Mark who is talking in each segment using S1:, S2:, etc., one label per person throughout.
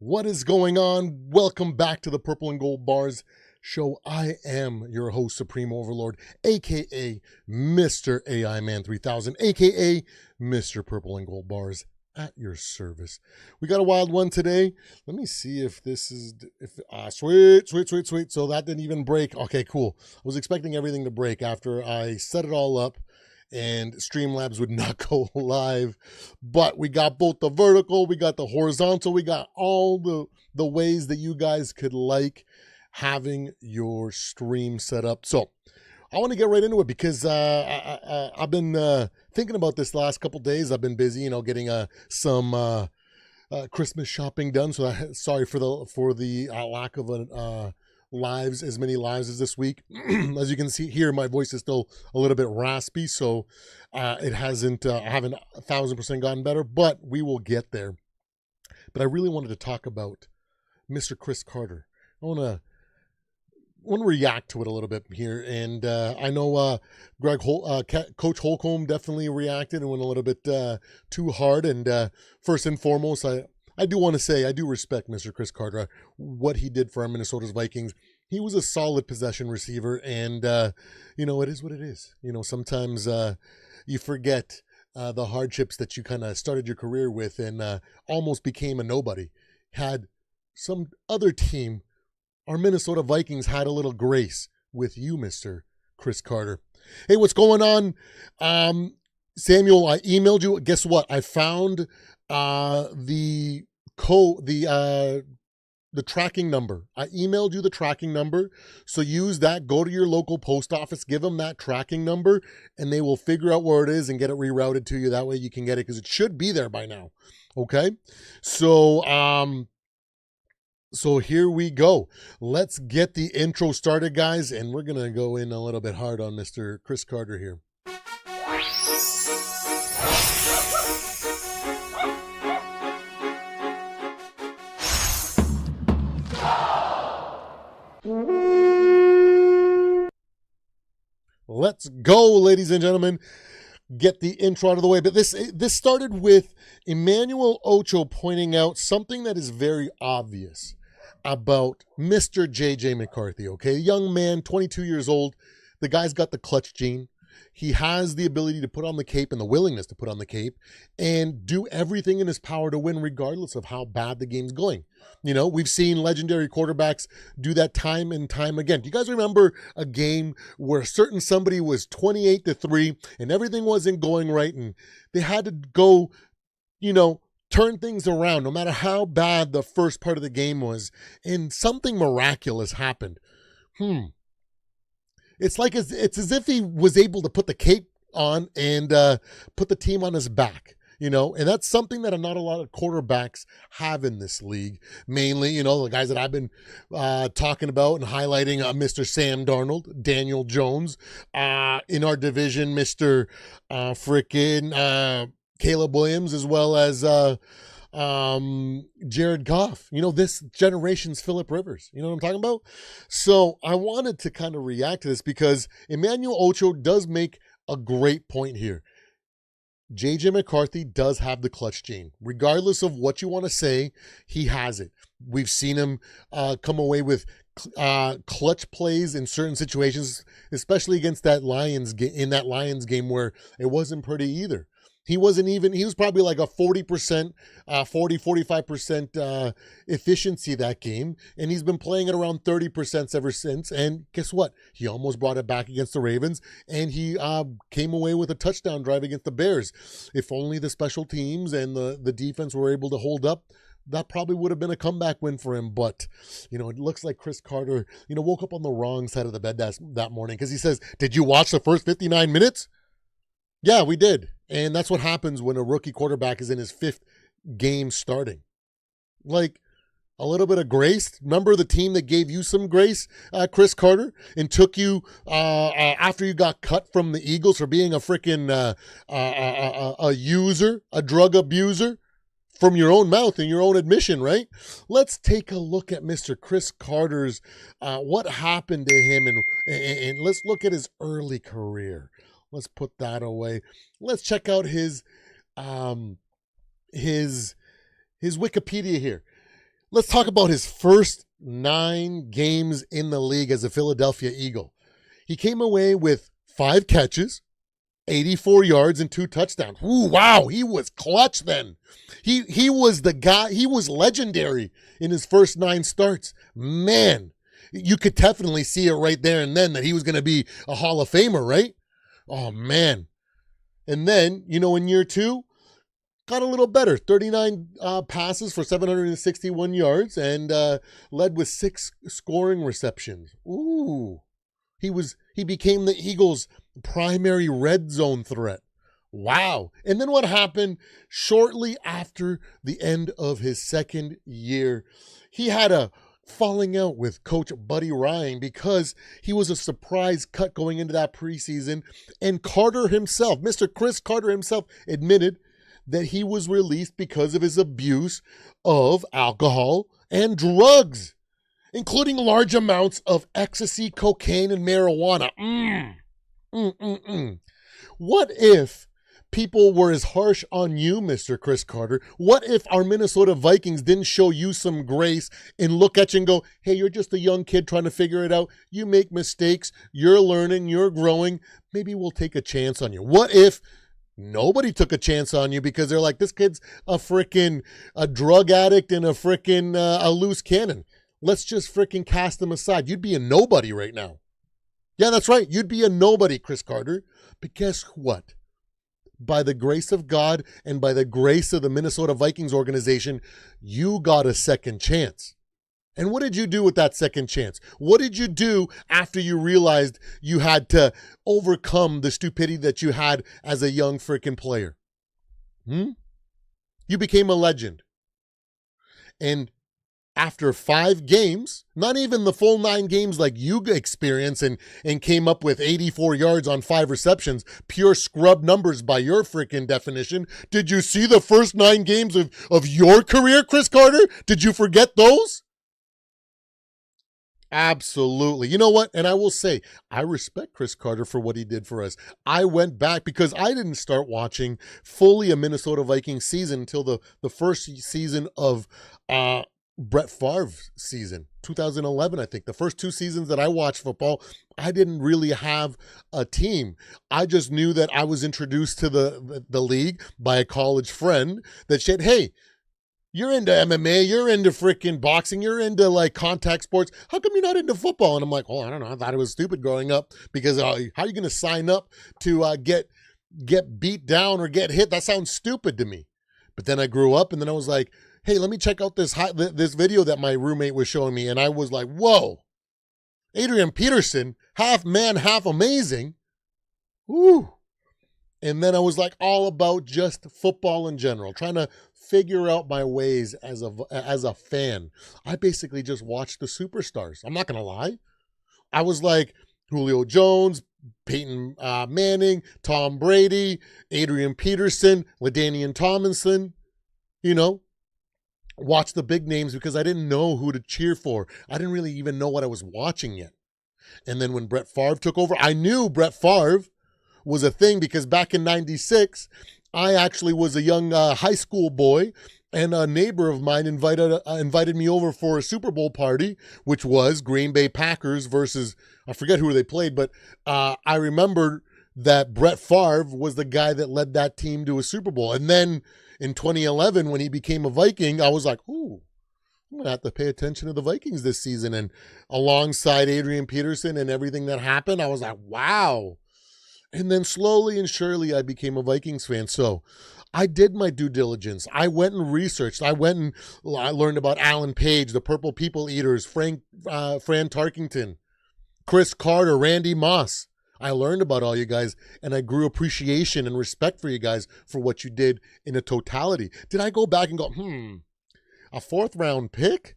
S1: What is going on? Welcome back to the Purple and Gold Bars show. I am your host, Supreme Overlord, aka Mr. AI Man 3000, aka Mr. Purple and Gold Bars, at your service. We got a wild one today. Let me see if this is sweet. So that didn't even break. Okay, cool. I was expecting everything to break after I set it all up and Streamlabs would not go live. But we got both the vertical, we got the horizontal, we got all the ways that you guys could like having your stream set up. So I want to get right into it because I've been thinking about this the last couple days. I've been busy, getting some Christmas shopping done. So sorry for the lack of as many lives as this week. As you can see here, my voice is still a little bit raspy, so it hasn't I haven't 1,000% gotten better, but we will get there. But I really wanted to talk about Mr. Cris Carter. I want to react to it a little bit here, and I know Coach Holcomb definitely reacted and went a little bit too hard. And first and foremost, I do want to say I do respect Mr. Cris Carter, what he did for our Minnesota Vikings. He was a solid possession receiver, and it is what it is. Sometimes you forget the hardships that you kind of started your career with and almost became a nobody. Had some other team, our Minnesota Vikings, had a little grace with you, Mr. Cris Carter. Hey, what's going on? Samuel, I emailed you. Guess what? I found the tracking number. I emailed you the tracking number. So use that. Go to your local post office, give them that tracking number, and they will figure out where it is and get it rerouted to you. That way you can get it because it should be there by now. Okay. So here we go. Let's get the intro started, guys, and we're going to go in a little bit hard on Mr. Cris Carter here. Let's go, ladies and gentlemen. Get the intro out of the way. But this started with Emmanuel Acho pointing out something that is very obvious about Mr. JJ McCarthy, okay? Young man, 22 years old. The guy's got the clutch gene. He has the ability to put on the cape and the willingness to put on the cape and do everything in his power to win regardless of how bad the game's going. We've seen legendary quarterbacks do that time and time again. Do you guys remember a game where a certain somebody was 28-3 and everything wasn't going right and they had to go, turn things around no matter how bad the first part of the game was, and something miraculous happened? It's as if he was able to put the cape on and put the team on his back, and that's something that not a lot of quarterbacks have in this league. Mainly, the guys that I've been talking about and highlighting, Mr. Sam Darnold, Daniel Jones, in our division, Mr. Caleb Williams, as well as Jared Goff, this generation's Phillip Rivers. You know what I'm talking about? So I wanted to kind of react to this because Emmanuel Acho does make a great point here. JJ McCarthy does have the clutch gene. Regardless of what you want to say, he has it. We've seen him come away with clutch plays in certain situations, especially against that Lions game where it wasn't pretty either. He was probably like a 40%, 45% efficiency that game. And he's been playing at around 30% ever since. And guess what? He almost brought it back against the Ravens. And he came away with a touchdown drive against the Bears. If only the special teams and the defense were able to hold up, that probably would have been a comeback win for him. But, it looks like Cris Carter, woke up on the wrong side of the bed that morning because he says, "Did you watch the first 59 minutes? Yeah, we did." And that's what happens when a rookie quarterback is in his 5th game starting. Like, a little bit of grace. Remember the team that gave you some grace, Cris Carter, and took you after you got cut from the Eagles for being a freaking a user, a drug abuser, from your own mouth and your own admission, right? Let's take a look at Mr. Cris Carter's, what happened to him, and let's look at his early career. Let's put that away. Let's check out his Wikipedia here. Let's talk about his first 9 games in the league as a Philadelphia Eagle. He came away with 5 catches, 84 yards, and 2 touchdowns. Ooh, wow, he was clutch then. He was the guy, he was legendary in his first 9 starts. Man, you could definitely see it right there and then that he was going to be a Hall of Famer, right? Oh, man. And then, in year 2, got a little better. 39 passes for 761 yards and led with 6 scoring receptions. Ooh. He became the Eagles' primary red zone threat. Wow. And then what happened shortly after the end of his second year? He had a falling out with Coach Buddy Ryan because he was a surprise cut going into that preseason. And Carter himself, Mr. Cris Carter himself, admitted that he was released because of his abuse of alcohol and drugs, including large amounts of ecstasy, cocaine, and marijuana. What if people were as harsh on you, Mr. Cris Carter? What if our Minnesota Vikings didn't show you some grace and look at you and go, hey, you're just a young kid trying to figure it out. You make mistakes. You're learning. You're growing. Maybe we'll take a chance on you. What if nobody took a chance on you because they're like, this kid's a drug addict and a loose cannon. Let's just cast him aside. You'd be a nobody right now. Yeah, that's right. You'd be a nobody, Cris Carter. But guess what? By the grace of God and by the grace of the Minnesota Vikings organization, you got a second chance. And what did you do with that second chance? What did you do after you realized you had to overcome the stupidity that you had as a young player? You became a legend. And after 5 games, not even the full 9 games like you experienced and came up with 84 yards on 5 receptions, pure scrub numbers by your definition. Did you see the first 9 games of your career, Cris Carter? Did you forget those? Absolutely. You know what? And I will say, I respect Cris Carter for what he did for us. I went back because I didn't start watching fully a Minnesota Vikings season until the first season of Brett Favre's season, 2011, I think. The first 2 seasons that I watched football, I didn't really have a team. I just knew that I was introduced to the league by a college friend that said, hey, you're into MMA, you're into boxing, you're into contact sports. How come you're not into football? And I'm like, oh, I don't know. I thought it was stupid growing up because how are you going to sign up to get beat down or get hit? That sounds stupid to me. But then I grew up and then I was like, hey, let me check out this video that my roommate was showing me. And I was like, whoa, Adrian Peterson, half man, half amazing. Woo. And then I was all about just football in general, trying to figure out my ways as a fan. I basically just watched the superstars. I'm not going to lie. I was like Julio Jones, Peyton Manning, Tom Brady, Adrian Peterson, LaDainian Tomlinson, watch the big names because I didn't know who to cheer for. I didn't really even know what I was watching yet. And then when Brett Favre took over, I knew Brett Favre was a thing because back in 96, I actually was a young high school boy and a neighbor of mine invited me over for a Super Bowl party, which was Green Bay Packers versus, I forget who they played, but I remember that Brett Favre was the guy that led that team to a Super Bowl. And then in 2011, when he became a Viking, I was like, ooh, I'm going to have to pay attention to the Vikings this season. And alongside Adrian Peterson and everything that happened, I was like, wow. And then slowly and surely, I became a Vikings fan. So I did my due diligence. I went and researched. I learned about Alan Page, the Purple People Eaters, Fran Tarkington, Cris Carter, Randy Moss. I learned about all you guys, and I grew appreciation and respect for you guys for what you did in a totality. Did I go back and go, a 4th-round pick?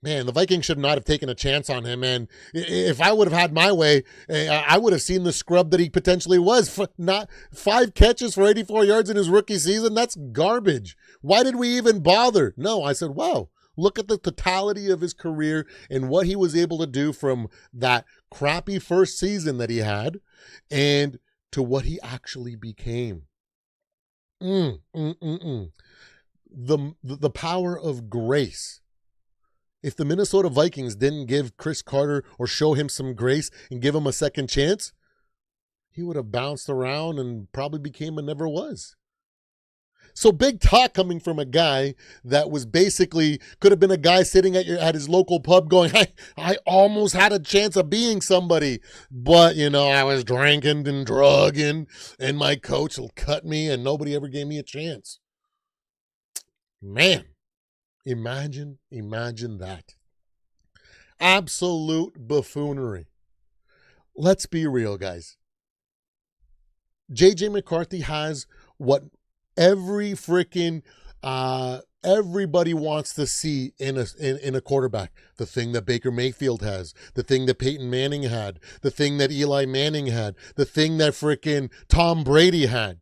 S1: Man, the Vikings should not have taken a chance on him. And if I would have had my way, I would have seen the scrub that he potentially was. Not 5 catches for 84 yards in his rookie season. That's garbage. Why did we even bother? No, I said, wow, look at the totality of his career and what he was able to do from that crappy first season that he had and to what he actually became. The power of grace If the Minnesota Vikings didn't give Cris Carter or show him some grace and give him a second chance, he would have bounced around and probably became a never was. So big talk coming from a guy that was basically, could have been a guy sitting at his local pub going, I almost had a chance of being somebody, but, I was drinking and drugging, and my coach cut me, and nobody ever gave me a chance. Man, imagine that. Absolute buffoonery. Let's be real, guys. JJ McCarthy has what every freaking everybody wants to see in a quarterback. The thing that Baker Mayfield has, the thing that Peyton Manning had, the thing that Eli Manning had, the thing that freaking Tom Brady had.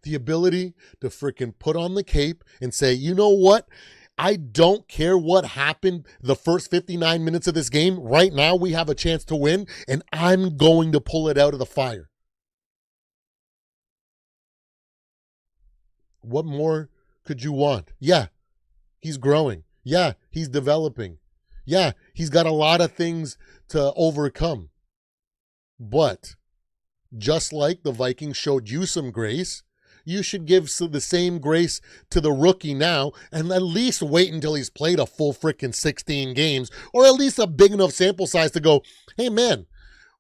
S1: The ability to freaking put on the cape and say, you know what? I don't care what happened the first 59 minutes of this game. Right now we have a chance to win, and I'm going to pull it out of the fire. What more could you want? Yeah, he's growing. Yeah, he's developing. Yeah, he's got a lot of things to overcome. But just like the Vikings showed you some grace, you should give the same grace to the rookie now and at least wait until he's played a full freaking 16 games, or at least a big enough sample size to go, hey man,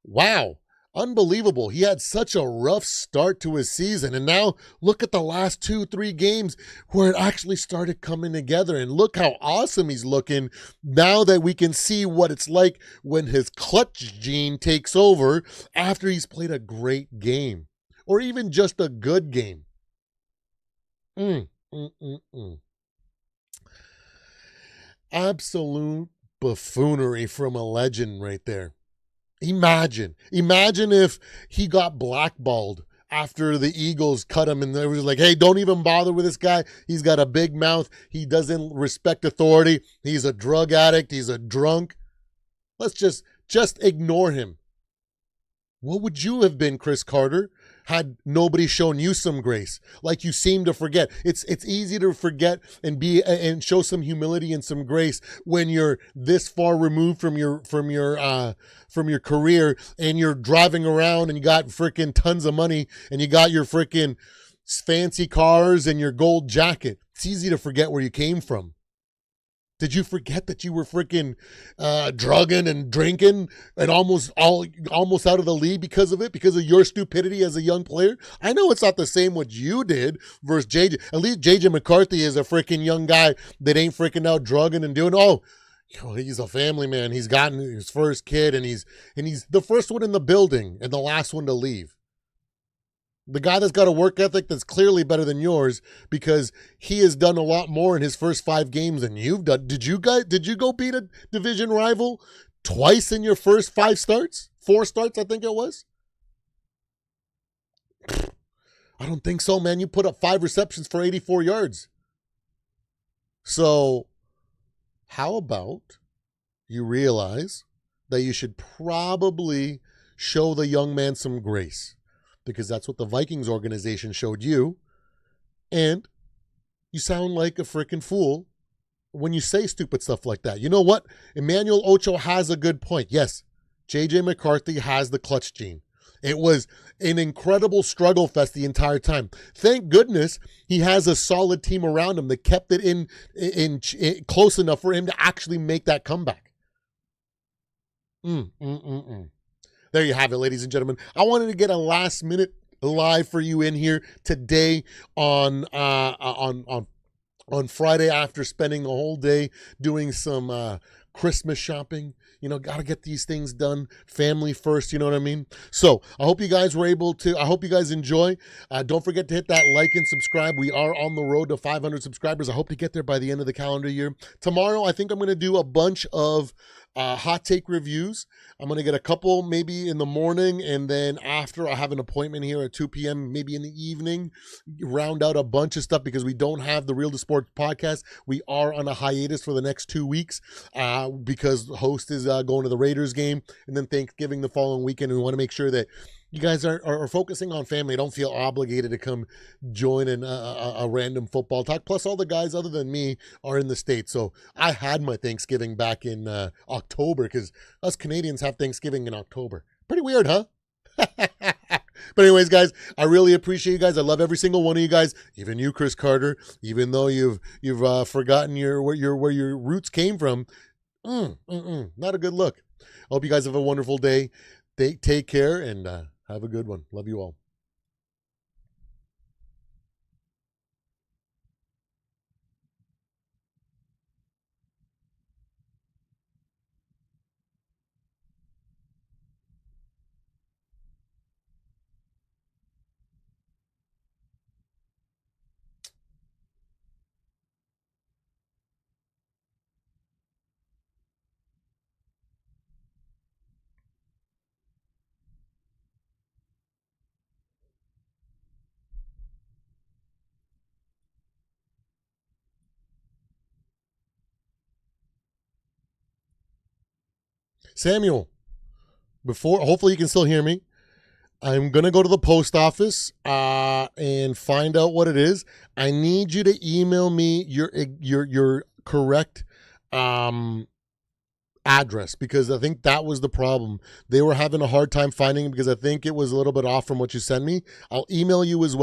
S1: wow, unbelievable. He had such a rough start to his season, and now look at the last 2-3 games where it actually started coming together, and look how awesome he's looking now that we can see what it's like when his clutch gene takes over after he's played a great game or even just a good game. Absolute buffoonery from a legend right there. Imagine if he got blackballed after the Eagles cut him and they were like, hey, don't even bother with this guy. He's got a big mouth. He doesn't respect authority. He's a drug addict. He's a drunk. Let's just ignore him. What would you have been, Cris Carter, had nobody shown you some grace? Like you seem to forget. It's easy to forget and show some humility and some grace when you're this far removed from your career and you're driving around and you got freaking tons of money and you got your freaking fancy cars and your gold jacket. It's easy to forget where you came from. Did you forget that you were freaking drugging and drinking and almost out of the league because of it, because of your stupidity as a young player? I know it's not the same what you did versus JJ. At least JJ McCarthy is a freaking young guy that ain't freaking out drugging and doing, he's a family man. He's gotten his first kid and he's the first one in the building and the last one to leave. The guy that's got a work ethic that's clearly better than yours because he has done a lot more in his first 5 games than you've done. Did you go beat a division rival twice in your first 5 starts? 4 starts, I think it was. I don't think so, man. You put up 5 receptions for 84 yards. So how about you realize that you should probably show the young man some grace? Because that's what the Vikings organization showed you. And you sound like a freaking fool when you say stupid stuff like that. You know what? Emmanuel Acho has a good point. Yes, JJ McCarthy has the clutch gene. It was an incredible struggle fest the entire time. Thank goodness he has a solid team around him that kept it in close enough for him to actually make that comeback. There you have it, ladies and gentlemen. I wanted to get a last minute live for you in here today on Friday after spending the whole day doing some Christmas shopping. Got to get these things done. Family first, you know what I mean? So I hope you guys were able to, I hope you guys enjoy. Don't forget to hit that like and subscribe. We are on the road to 500 subscribers. I hope to get there by the end of the calendar year. Tomorrow, I think I'm going to do a bunch of hot take reviews. I'm going to get a couple maybe in the morning, and then after I have an appointment here at 2 p.m., maybe in the evening, round out a bunch of stuff because we don't have the Real to Sports podcast. We are on a hiatus for the next 2 weeks because the host is going to the Raiders game, and then Thanksgiving the following weekend. And we want to make sure that you guys are focusing on family. Don't feel obligated to come join in a random football talk. Plus, all the guys other than me are in the States. So I had my Thanksgiving back in October because us Canadians have Thanksgiving in October. Pretty weird, huh? But anyways, guys, I really appreciate you guys. I love every single one of you guys, even you, Cris Carter. Even though you've forgotten where your roots came from, not a good look. I hope you guys have a wonderful day. Take care and have a good one. Love you all. Samuel, hopefully you can still hear me. I'm gonna go to the post office and find out what it is. I need you to email me your correct address because I think that was the problem. They were having a hard time finding it because I think it was a little bit off from what you sent me. I'll email you as well.